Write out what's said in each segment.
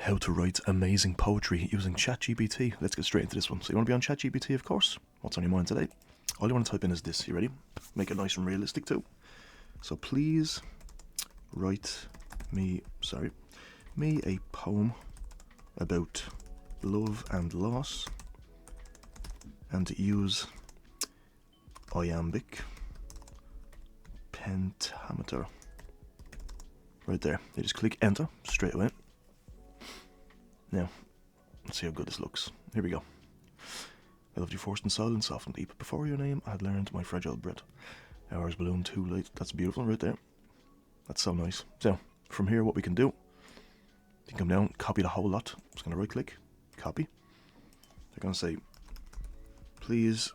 how to write amazing poetry using ChatGPT. Let's get straight into this one. So you want to be on ChatGPT, of course. What's on your mind today? All you want to type in is this. You ready? Make it nice and realistic too. So please write me a poem about love and loss, and use iambic pentameter. Right there. You just click enter straight away. Now, let's see how good this looks. Here we go. I loved you forced in silence, soft and deep. Before your name, I had learned my fragile breath. Hours balloon too late. That's beautiful right there. That's so nice. So, from here, what we can do, you can come down, copy the whole lot. I'm just going to right click, copy. They're going to say, please,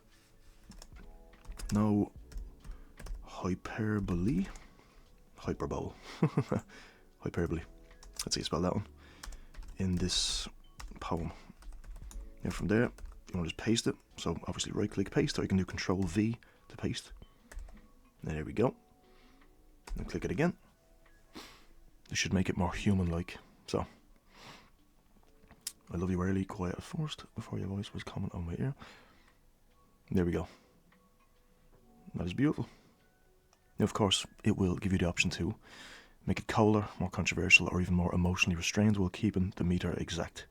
no hyperbole. Hyperbole. Hyperbole. Let's see, spell that one. In this poem. Now from there, you want to just paste it. So obviously right click paste, or you can do Control V to paste. And there we go. And click it again. This should make it more human-like. So, I love you early, quiet at first, before your voice was common on my ear. There we go. That is beautiful. Now, of course, it will give you the option to make it colder, more controversial, or even more emotionally restrained while keeping the meter exact.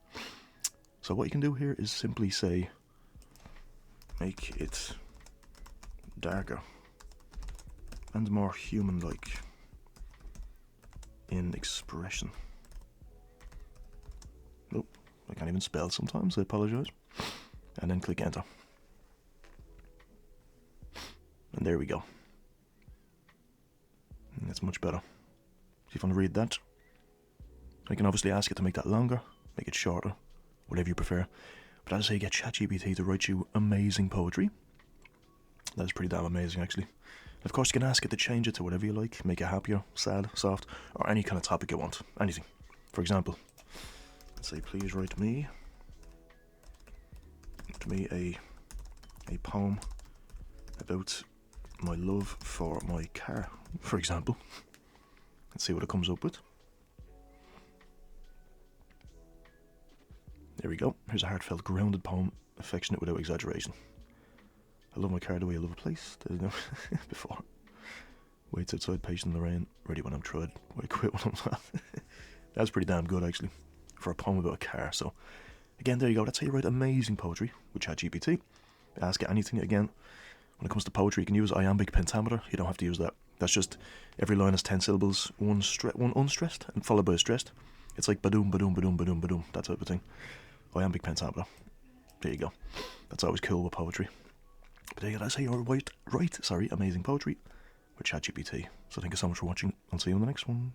So what you can do here is simply say, make it darker and more human-like in expression. Nope, I can't even spell sometimes, I apologise. And then click enter. And there we go. And that's much better. So if you want to read that, I can obviously ask it to make that longer, make it shorter, whatever you prefer. But as I say, get ChatGPT to write you amazing poetry. That is pretty damn amazing, actually. Of course, you can ask it to change it to whatever you like, make it happier, sad, soft, or any kind of topic you want. Anything. For example, let's say, please write me a poem about my love for my car, for example. Let's see what it comes up with. There we go. Here's a heartfelt, grounded poem, affectionate without exaggeration. I love my car the way I love a place. Before. Waits outside, patient in the rain, ready when I'm tried, I quit when I'm not. That's pretty damn good, actually, for a poem about a car. So, again, there you go. That's how you write amazing poetry with ChatGPT. Ask it anything. Again, when it comes to poetry, you can use iambic pentameter. You don't have to use that. That's just every line has 10 syllables, one unstressed and followed by a stressed. It's like badoom, badoom, badoom, badoom, badoom, that type of thing. Iambic pentameter. There you go. That's always cool with poetry. But there you go, that's how you write amazing poetry with ChatGPT. So thank you so much for watching. I'll see you in the next one.